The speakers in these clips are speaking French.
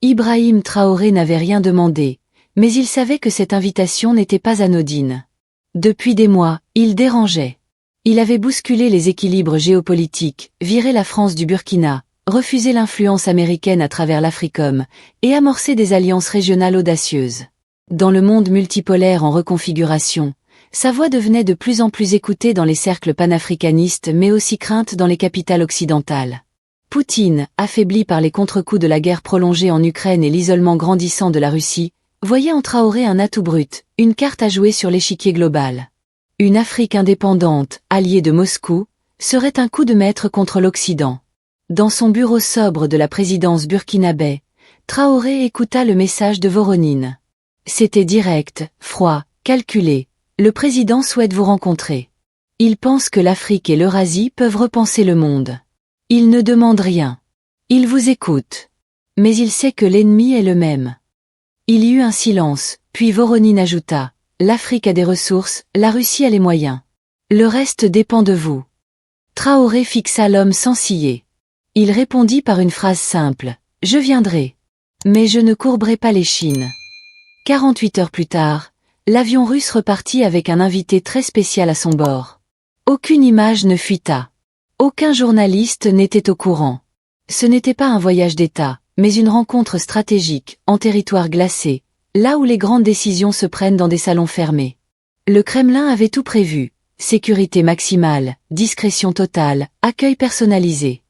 Ibrahim Traoré n'avait rien demandé, mais il savait que cette invitation n'était pas anodine. Depuis des mois, il dérangeait. Il avait bousculé les équilibres géopolitiques, viré la France du Burkina, refusé l'influence américaine à travers l'Africom, et amorcé des alliances régionales audacieuses. Dans le monde multipolaire en reconfiguration, sa voix devenait de plus en plus écoutée dans les cercles panafricanistes mais aussi crainte dans les capitales occidentales. Poutine, affaibli par les contre-coups de la guerre prolongée en Ukraine et l'isolement grandissant de la Russie, voyait en Traoré un atout brut, une carte à jouer sur l'échiquier global. Une Afrique indépendante, alliée de Moscou, serait un coup de maître contre l'Occident. Dans son bureau sobre de la présidence burkinabé, Traoré écouta le message de Voronine. C'était direct, froid, calculé. Le président souhaite vous rencontrer. Il pense que l'Afrique et l'Eurasie peuvent repenser le monde. Il ne demande rien. Il vous écoute. Mais il sait que l'ennemi est le même. Il y eut un silence, puis Voronine ajouta, « L'Afrique a des ressources, la Russie a les moyens. Le reste dépend de vous. » Traoré fixa l'homme sans ciller. Il répondit par une phrase simple, « Je viendrai. Mais je ne courberai pas l'échine. » 48 heures plus tard, l'avion russe repartit avec un invité très spécial à son bord. Aucune image ne fuita. Aucun journaliste n'était au courant. Ce n'était pas un voyage d'État, mais une rencontre stratégique, en territoire glacé, là où les grandes décisions se prennent dans des salons fermés. Le Kremlin avait tout prévu, sécurité maximale, discrétion totale, accueil personnalisé.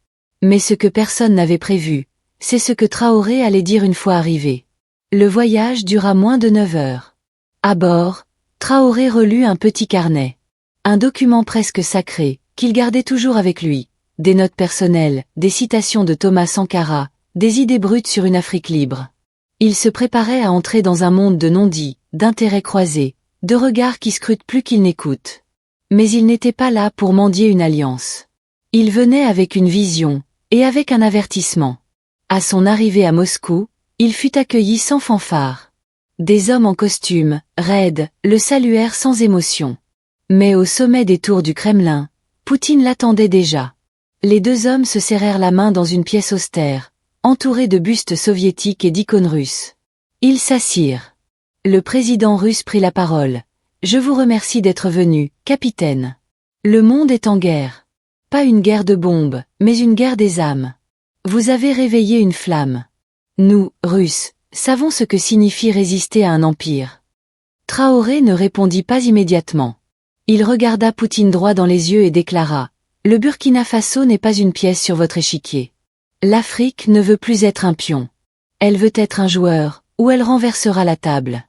Mais ce que personne n'avait prévu, c'est ce que Traoré allait dire une fois arrivé. Le voyage dura moins de 9 heures. À bord, Traoré relut un petit carnet. Un document presque sacré, qu'il gardait toujours avec lui. Des notes personnelles, des citations de Thomas Sankara, des idées brutes sur une Afrique libre. Il se préparait à entrer dans un monde de non-dits, d'intérêts croisés, de regards qui scrutent plus qu'ils n'écoutent. Mais il n'était pas là pour mendier une alliance. Il venait avec une vision, et avec un avertissement. À son arrivée à Moscou, il fut accueilli sans fanfare. Des hommes en costume, raides, le saluèrent sans émotion. Mais au sommet des tours du Kremlin, Poutine l'attendait déjà. Les deux hommes se serrèrent la main dans une pièce austère, entourée de bustes soviétiques et d'icônes russes. Ils s'assirent. Le président russe prit la parole. « Je vous remercie d'être venu, capitaine. Le monde est en guerre. Pas une guerre de bombes, mais une guerre des âmes. Vous avez réveillé une flamme. Nous, Russes, savons ce que signifie résister à un empire. » Traoré ne répondit pas immédiatement. Il regarda Poutine droit dans les yeux et déclara, « Le Burkina Faso n'est pas une pièce sur votre échiquier. L'Afrique ne veut plus être un pion. Elle veut être un joueur, ou elle renversera la table. »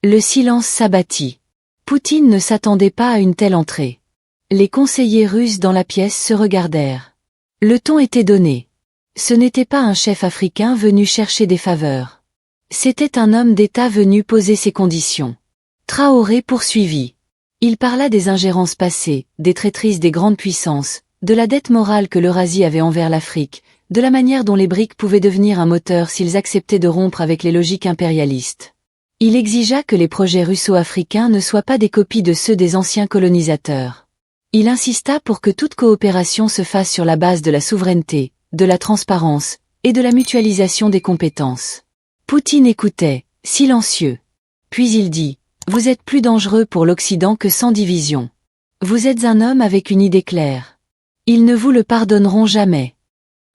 Le silence s'abattit. Poutine ne s'attendait pas à une telle entrée. Les conseillers russes dans la pièce se regardèrent. Le ton était donné. Ce n'était pas un chef africain venu chercher des faveurs. C'était un homme d'État venu poser ses conditions. Traoré poursuivit. Il parla des ingérences passées, des traîtrises des grandes puissances, de la dette morale que l'Eurasie avait envers l'Afrique, de la manière dont les BRIC pouvaient devenir un moteur s'ils acceptaient de rompre avec les logiques impérialistes. Il exigea que les projets russo-africains ne soient pas des copies de ceux des anciens colonisateurs. Il insista pour que toute coopération se fasse sur la base de la souveraineté, de la transparence, et de la mutualisation des compétences. Poutine écoutait, silencieux. Puis il dit, « Vous êtes plus dangereux pour l'Occident que sans division. Vous êtes un homme avec une idée claire. Ils ne vous le pardonneront jamais. »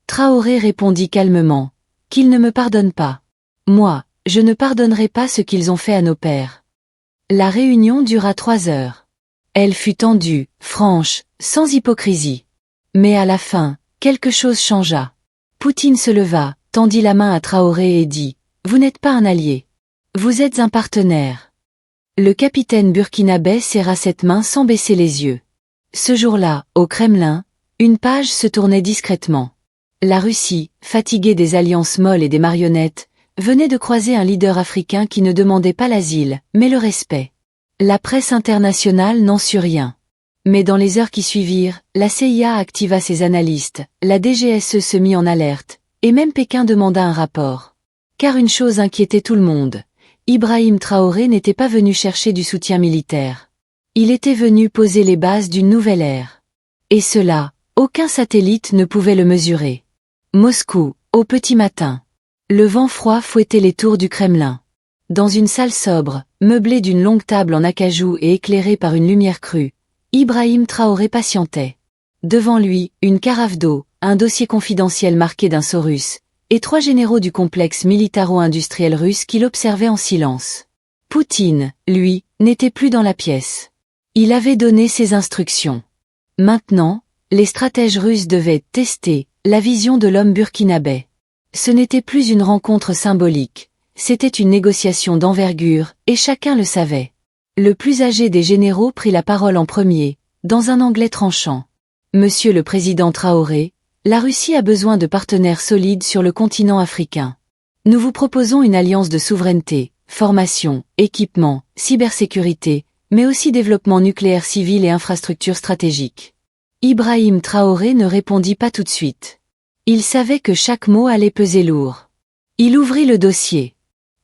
Traoré répondit calmement, « Qu'ils ne me pardonnent pas. Moi, je ne pardonnerai pas ce qu'ils ont fait à nos pères. » La réunion dura 3 heures. Elle fut tendue, franche, sans hypocrisie. Mais à la fin, quelque chose changea. Poutine se leva, tendit la main à Traoré et dit, « Vous n'êtes pas un allié. Vous êtes un partenaire. » Le capitaine burkinabé serra cette main sans baisser les yeux. Ce jour-là, au Kremlin, une page se tournait discrètement. La Russie, fatiguée des alliances molles et des marionnettes, venait de croiser un leader africain qui ne demandait pas l'asile, mais le respect. La presse internationale n'en sut rien. Mais dans les heures qui suivirent, la CIA activa ses analystes, la DGSE se mit en alerte, et même Pékin demanda un rapport. Car une chose inquiétait tout le monde. Ibrahim Traoré n'était pas venu chercher du soutien militaire. Il était venu poser les bases d'une nouvelle ère. Et cela, aucun satellite ne pouvait le mesurer. Moscou, au petit matin. Le vent froid fouettait les tours du Kremlin. Dans une salle sobre, meublée d'une longue table en acajou et éclairée par une lumière crue, Ibrahim Traoré patientait. Devant lui, une carafe d'eau, un dossier confidentiel marqué d'un sceau russe, et 3 généraux du complexe militaro-industriel russe qui l'observaient en silence. Poutine, lui, n'était plus dans la pièce. Il avait donné ses instructions. Maintenant, les stratèges russes devaient tester la vision de l'homme burkinabé. Ce n'était plus une rencontre symbolique, c'était une négociation d'envergure, et chacun le savait. Le plus âgé des généraux prit la parole en premier, dans un anglais tranchant. Monsieur le président Traoré, la Russie a besoin de partenaires solides sur le continent africain. Nous vous proposons une alliance de souveraineté, formation, équipement, cybersécurité, mais aussi développement nucléaire civil et infrastructures stratégiques. Ibrahim Traoré ne répondit pas tout de suite. Il savait que chaque mot allait peser lourd. Il ouvrit le dossier.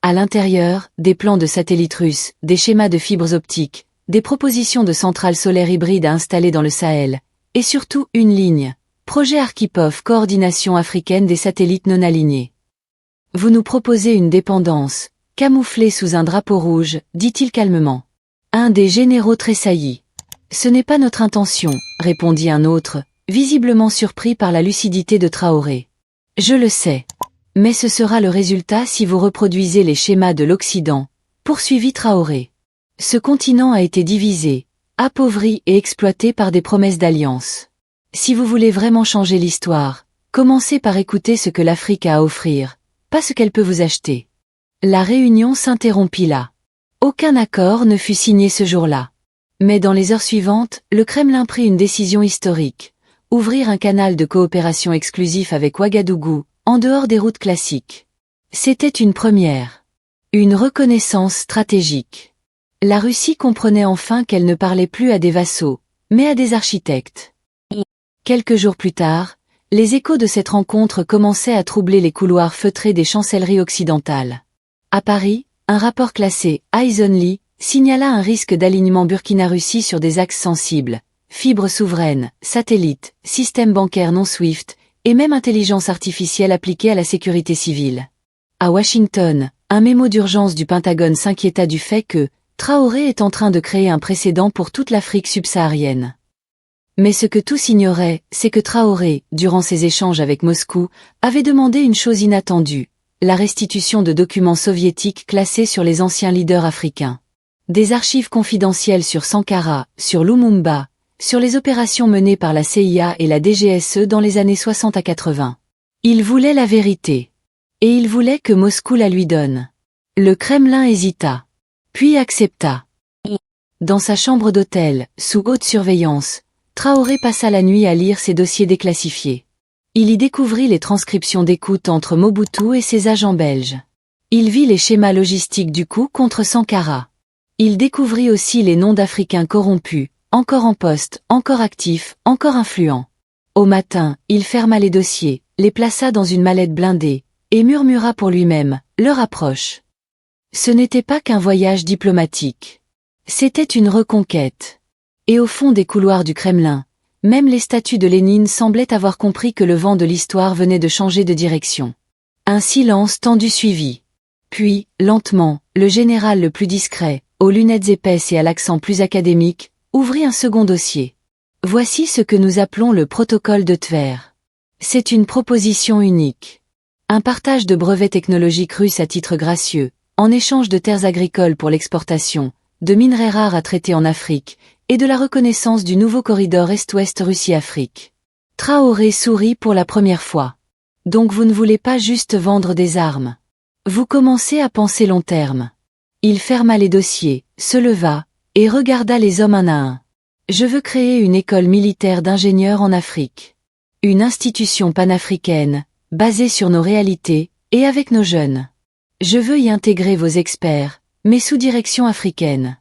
À l'intérieur, des plans de satellites russes, des schémas de fibres optiques, des propositions de centrales solaires hybrides à installer dans le Sahel, et surtout une ligne. Projet Arkhipov, coordination africaine des satellites non alignés. Vous nous proposez une dépendance, camouflée sous un drapeau rouge, dit-il calmement. Un des généraux tressaillit. Ce n'est pas notre intention, répondit un autre, visiblement surpris par la lucidité de Traoré. Je le sais. Mais ce sera le résultat si vous reproduisez les schémas de l'Occident, poursuivit Traoré. Ce continent a été divisé, appauvri et exploité par des promesses d'alliance. Si vous voulez vraiment changer l'histoire, commencez par écouter ce que l'Afrique a à offrir, pas ce qu'elle peut vous acheter. La réunion s'interrompit là. Aucun accord ne fut signé ce jour-là. Mais dans les heures suivantes, le Kremlin prit une décision historique. Ouvrir un canal de coopération exclusif avec Ouagadougou, en dehors des routes classiques. C'était une première. Une reconnaissance stratégique. La Russie comprenait enfin qu'elle ne parlait plus à des vassaux, mais à des architectes. Quelques jours plus tard, les échos de cette rencontre commençaient à troubler les couloirs feutrés des chancelleries occidentales. À Paris, un rapport classé « Eyes Only » signala un risque d'alignement Burkina-Russie sur des axes sensibles, fibres souveraines, satellites, système bancaire non SWIFT, et même intelligence artificielle appliquée à la sécurité civile. À Washington, un mémo d'urgence du Pentagone s'inquiéta du fait que Traoré est en train de créer un précédent pour toute l'Afrique subsaharienne. Mais ce que tous ignoraient, c'est que Traoré, durant ses échanges avec Moscou, avait demandé une chose inattendue, la restitution de documents soviétiques classés sur les anciens leaders africains. Des archives confidentielles sur Sankara, sur Lumumba, sur les opérations menées par la CIA et la DGSE dans les années 60 à 80. Il voulait la vérité. Et il voulait que Moscou la lui donne. Le Kremlin hésita. Puis accepta. Dans sa chambre d'hôtel, sous haute surveillance, Traoré passa la nuit à lire ses dossiers déclassifiés. Il y découvrit les transcriptions d'écoute entre Mobutu et ses agents belges. Il vit les schémas logistiques du coup contre Sankara. Il découvrit aussi les noms d'Africains corrompus, encore en poste, encore actifs, encore influents. Au matin, il ferma les dossiers, les plaça dans une mallette blindée, et murmura pour lui-même, l'heure approche. Ce n'était pas qu'un voyage diplomatique. C'était une reconquête. Et au fond des couloirs du Kremlin, même les statues de Lénine semblaient avoir compris que le vent de l'histoire venait de changer de direction. Un silence tendu suivit. Puis, lentement, le général le plus discret, aux lunettes épaisses et à l'accent plus académique, ouvrit un second dossier. Voici ce que nous appelons le protocole de Tver. C'est une proposition unique. Un partage de brevets technologiques russes à titre gracieux, en échange de terres agricoles pour l'exportation, de minerais rares à traiter en Afrique, et de la reconnaissance du nouveau corridor Est-Ouest Russie-Afrique. Traoré sourit pour la première fois. Donc vous ne voulez pas juste vendre des armes. Vous commencez à penser long terme. Il ferma les dossiers, se leva, et regarda les hommes un à un. Je veux créer une école militaire d'ingénieurs en Afrique. Une institution panafricaine, basée sur nos réalités, et avec nos jeunes. Je veux y intégrer vos experts, mais sous direction africaine.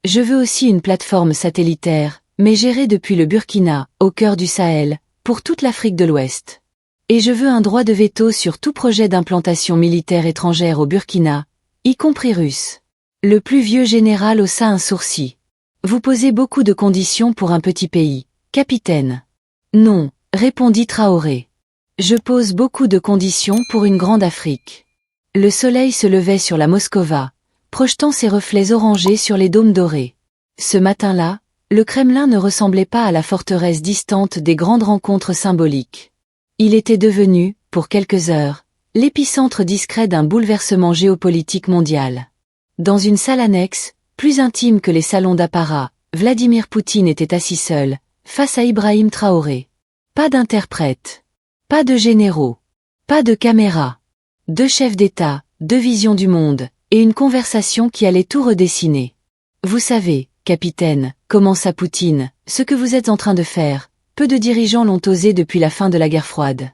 Je veux aussi une plateforme satellitaire, mais gérée depuis le Burkina, au cœur du Sahel, pour toute l'Afrique de l'Ouest. Et je veux un droit de veto sur tout projet d'implantation militaire étrangère au Burkina, y compris russe. Le plus vieux général haussa un sourcil. Vous posez beaucoup de conditions pour un petit pays, capitaine. Non, répondit Traoré. Je pose beaucoup de conditions pour une grande Afrique. Le soleil se levait sur la Moscova, projetant ses reflets orangés sur les dômes dorés. Ce matin-là, le Kremlin ne ressemblait pas à la forteresse distante des grandes rencontres symboliques. Il était devenu, pour quelques heures, l'épicentre discret d'un bouleversement géopolitique mondial. Dans une salle annexe, plus intime que les salons d'apparat, Vladimir Poutine était assis seul, face à Ibrahim Traoré. Pas d'interprète. Pas de généraux. Pas de caméra. 2 chefs d'État, 2 visions du monde, et une conversation qui allait tout redessiner. Vous savez, capitaine, commença Poutine, ce que vous êtes en train de faire, peu de dirigeants l'ont osé depuis la fin de la guerre froide.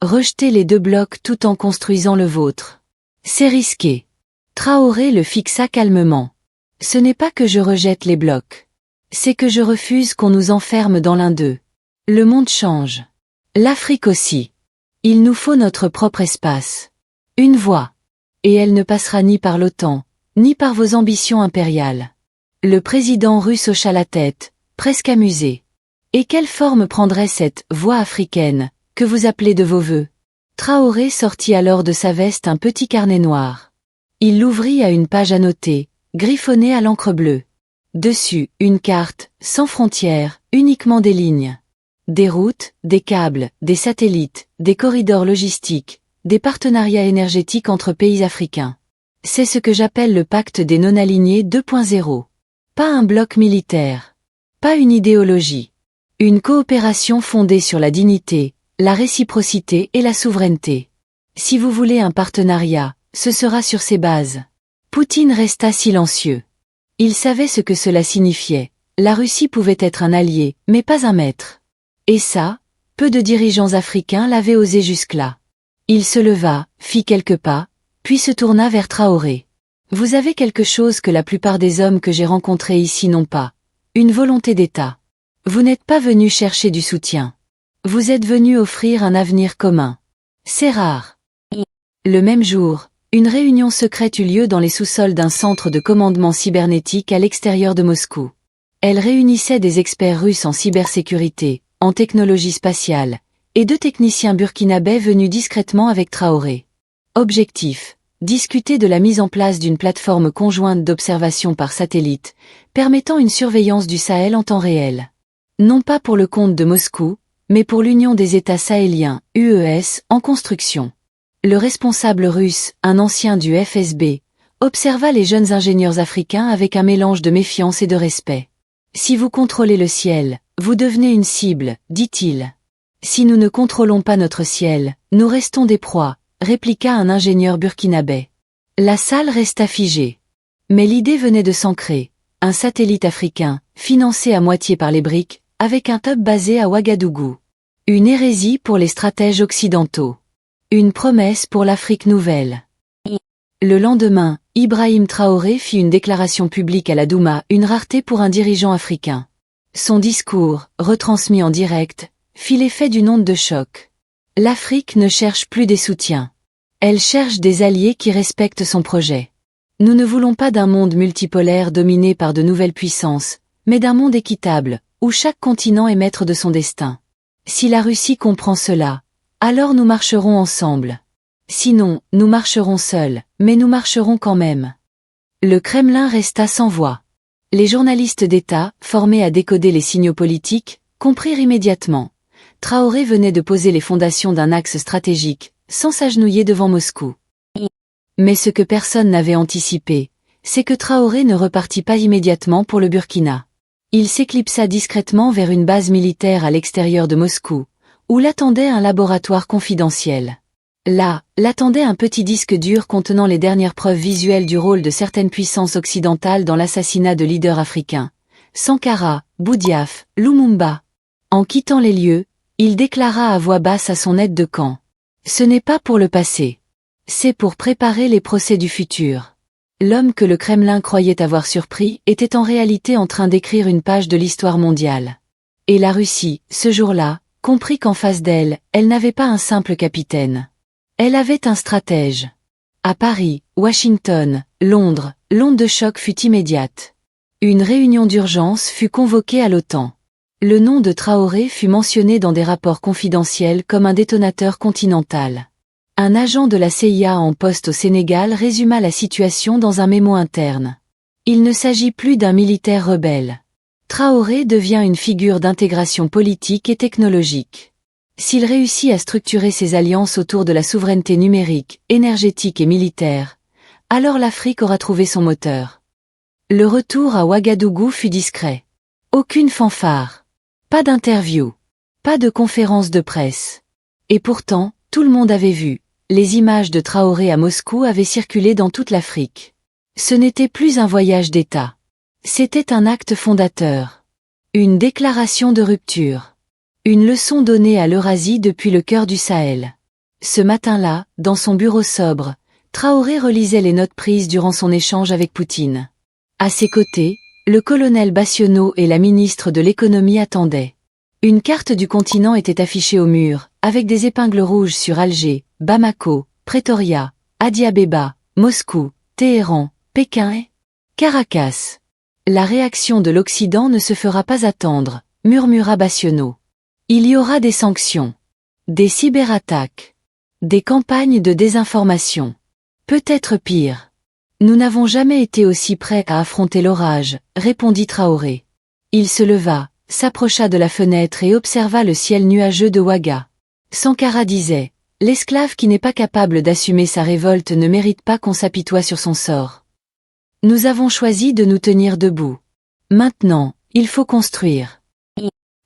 Rejeter les 2 blocs tout en construisant le vôtre. C'est risqué. Traoré le fixa calmement. Ce n'est pas que je rejette les blocs. C'est que je refuse qu'on nous enferme dans l'un d'eux. Le monde change. L'Afrique aussi. Il nous faut notre propre espace. Une voie. Et elle ne passera ni par l'OTAN, ni par vos ambitions impériales. Le président russe hocha la tête, presque amusé. Et quelle forme prendrait cette voie africaine, que vous appelez de vos vœux? Traoré sortit alors de sa veste un petit carnet noir. Il l'ouvrit à une page annotée, griffonnée à l'encre bleue. Dessus, une carte, sans frontières, uniquement des lignes. Des routes, des câbles, des satellites, des corridors logistiques, des partenariats énergétiques entre pays africains. C'est ce que j'appelle le pacte des non-alignés 2.0. Pas un bloc militaire. Pas une idéologie. Une coopération fondée sur la dignité, la réciprocité et la souveraineté. Si vous voulez un partenariat, ce sera sur ces bases. Poutine resta silencieux. Il savait ce que cela signifiait. La Russie pouvait être un allié, mais pas un maître. Et ça, peu de dirigeants africains l'avaient osé jusque-là. Il se leva, fit quelques pas, puis se tourna vers Traoré. Vous avez quelque chose que la plupart des hommes que j'ai rencontrés ici n'ont pas. Une volonté d'État. Vous n'êtes pas venu chercher du soutien. Vous êtes venu offrir un avenir commun. C'est rare. Le même jour, une réunion secrète eut lieu dans les sous-sols d'un centre de commandement cybernétique à l'extérieur de Moscou. Elle réunissait des experts russes en cybersécurité, en technologie spatiale, et 2 techniciens burkinabais venus discrètement avec Traoré. Objectif: discuter de la mise en place d'une plateforme conjointe d'observation par satellite, permettant une surveillance du Sahel en temps réel. Non pas pour le compte de Moscou, mais pour l'Union des États sahéliens, UES, en construction. Le responsable russe, un ancien du FSB, observa les jeunes ingénieurs africains avec un mélange de méfiance et de respect. Si vous contrôlez le ciel, vous devenez une cible, dit-il. Si nous ne contrôlons pas notre ciel, nous restons des proies, répliqua un ingénieur burkinabé. La salle resta figée. Mais l'idée venait de s'ancrer. Un satellite africain, financé à moitié par les BRICS, avec un hub basé à Ouagadougou. Une hérésie pour les stratèges occidentaux. Une promesse pour l'Afrique nouvelle. Le lendemain, Ibrahim Traoré fit une déclaration publique à la Douma, une rareté pour un dirigeant africain. Son discours, retransmis en direct, fit l'effet d'une onde de choc. L'Afrique ne cherche plus des soutiens. Elle cherche des alliés qui respectent son projet. Nous ne voulons pas d'un monde multipolaire dominé par de nouvelles puissances, mais d'un monde équitable, où chaque continent est maître de son destin. Si la Russie comprend cela, alors nous marcherons ensemble. Sinon, nous marcherons seuls, mais nous marcherons quand même. Le Kremlin resta sans voix. Les journalistes d'État, formés à décoder les signaux politiques, comprirent immédiatement. Traoré venait de poser les fondations d'un axe stratégique, sans s'agenouiller devant Moscou. Mais ce que personne n'avait anticipé, c'est que Traoré ne repartit pas immédiatement pour le Burkina. Il s'éclipsa discrètement vers une base militaire à l'extérieur de Moscou, où l'attendait un laboratoire confidentiel. Là, l'attendait un petit disque dur contenant les dernières preuves visuelles du rôle de certaines puissances occidentales dans l'assassinat de leaders africains. Sankara, Boudiaf, Lumumba. En quittant les lieux, il déclara à voix basse à son aide de camp. Ce n'est pas pour le passé. C'est pour préparer les procès du futur. L'homme que le Kremlin croyait avoir surpris était en réalité en train d'écrire une page de l'histoire mondiale. Et la Russie, ce jour-là, comprit qu'en face d'elle, elle n'avait pas un simple capitaine. Elle avait un stratège. À Paris, Washington, Londres, l'onde de choc fut immédiate. Une réunion d'urgence fut convoquée à l'OTAN. Le nom de Traoré fut mentionné dans des rapports confidentiels comme un détonateur continental. Un agent de la CIA en poste au Sénégal résuma la situation dans un mémo interne. Il ne s'agit plus d'un militaire rebelle. Traoré devient une figure d'intégration politique et technologique. S'il réussit à structurer ses alliances autour de la souveraineté numérique, énergétique et militaire, alors l'Afrique aura trouvé son moteur. Le retour à Ouagadougou fut discret. Aucune fanfare. Pas d'interview. Pas de conférence de presse. Et pourtant, tout le monde avait vu. Les images de Traoré à Moscou avaient circulé dans toute l'Afrique. Ce n'était plus un voyage d'État. C'était un acte fondateur. Une déclaration de rupture. Une leçon donnée à l'Eurasie depuis le cœur du Sahel. Ce matin-là, dans son bureau sobre, Traoré relisait les notes prises durant son échange avec Poutine. À ses côtés, le colonel Bassionneau et la ministre de l'économie attendaient. Une carte du continent était affichée au mur, avec des épingles rouges sur Alger, Bamako, Pretoria, Addis Abeba, Moscou, Téhéran, Pékin et Caracas. La réaction de l'Occident ne se fera pas attendre, murmura Bassionneau. Il y aura des sanctions, des cyberattaques, des campagnes de désinformation. Peut-être pire. Nous n'avons jamais été aussi prêts à affronter l'orage, répondit Traoré. Il se leva, s'approcha de la fenêtre et observa le ciel nuageux de Ouaga. Sankara disait, l'esclave qui n'est pas capable d'assumer sa révolte ne mérite pas qu'on s'apitoie sur son sort. Nous avons choisi de nous tenir debout. Maintenant, il faut construire.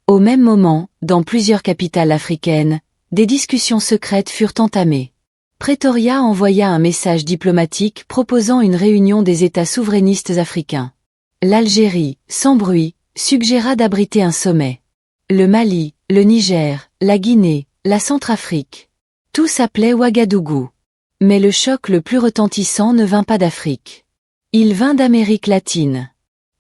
Au même moment, dans plusieurs capitales africaines, des discussions secrètes furent entamées. Pretoria envoya un message diplomatique proposant une réunion des États souverainistes africains. L'Algérie, sans bruit, suggéra d'abriter un sommet. Le Mali, le Niger, la Guinée, la Centrafrique. Tout s'appelait Ouagadougou. Mais le choc le plus retentissant ne vint pas d'Afrique. Il vint d'Amérique latine.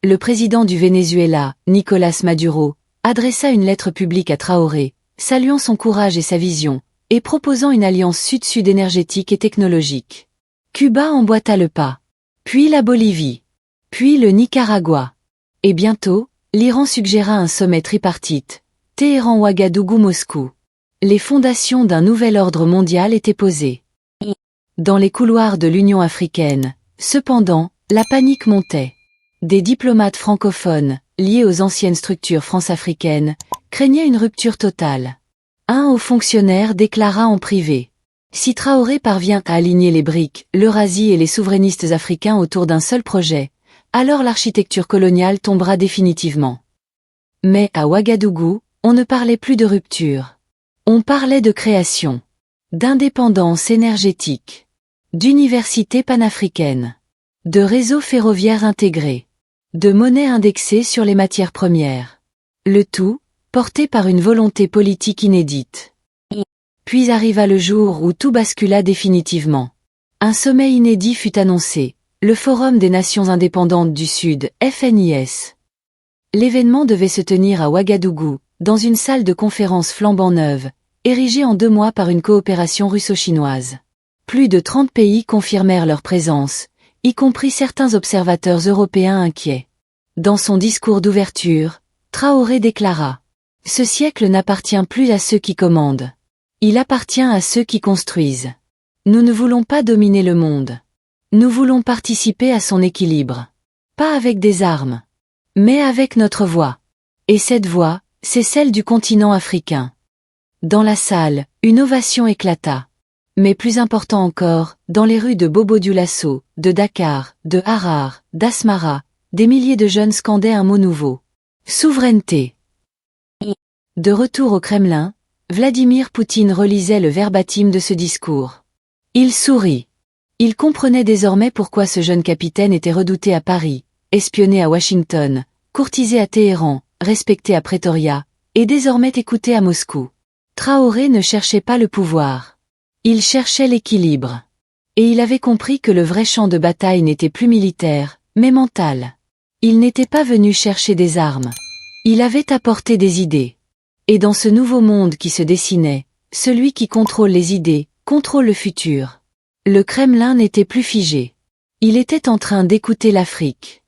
Le président du Venezuela, Nicolás Maduro, adressa une lettre publique à Traoré, saluant son courage et sa vision, et proposant une alliance sud-sud énergétique et technologique. Cuba emboîta le pas. Puis la Bolivie. Puis le Nicaragua. Et bientôt, l'Iran suggéra un sommet tripartite, Téhéran-Ouagadougou-Moscou. Les fondations d'un nouvel ordre mondial étaient posées. Dans les couloirs de l'Union africaine, cependant, la panique montait. Des diplomates francophones, liés aux anciennes structures france-africaines, craignaient une rupture totale. Un haut fonctionnaire déclara en privé. Si Traoré parvient à aligner les briques, l'Eurasie et les souverainistes africains autour d'un seul projet, alors l'architecture coloniale tombera définitivement. Mais à Ouagadougou, on ne parlait plus de rupture. On parlait de création, d'indépendance énergétique, d'université panafricaine, de réseaux ferroviaires intégrés, de monnaie indexée sur les matières premières. Le tout, porté par une volonté politique inédite. Puis arriva le jour où tout bascula définitivement. Un sommet inédit fut annoncé, le Forum des Nations indépendantes du Sud, FNIS. L'événement devait se tenir à Ouagadougou, dans une salle de conférence flambant neuve, érigée en 2 mois par une coopération russo-chinoise. Plus de 30 pays confirmèrent leur présence, y compris certains observateurs européens inquiets. Dans son discours d'ouverture, Traoré déclara « Ce siècle n'appartient plus à ceux qui commandent. Il appartient à ceux qui construisent. Nous ne voulons pas dominer le monde. Nous voulons participer à son équilibre. Pas avec des armes, mais avec notre voix. Et cette voix, c'est celle du continent africain. » Dans la salle, une ovation éclata. Mais plus important encore, dans les rues de Bobo-Dioulasso, de Dakar, de Harar, d'Asmara, des milliers de jeunes scandaient un mot nouveau. Souveraineté. De retour au Kremlin, Vladimir Poutine relisait le verbatim de ce discours. Il sourit. Il comprenait désormais pourquoi ce jeune capitaine était redouté à Paris, espionné à Washington, courtisé à Téhéran, respecté à Pretoria, et désormais écouté à Moscou. Traoré ne cherchait pas le pouvoir. Il cherchait l'équilibre. Et il avait compris que le vrai champ de bataille n'était plus militaire, mais mental. Il n'était pas venu chercher des armes. Il avait apporté des idées. Et dans ce nouveau monde qui se dessinait, celui qui contrôle les idées, contrôle le futur. Le Kremlin n'était plus figé. Il était en train d'écouter l'Afrique.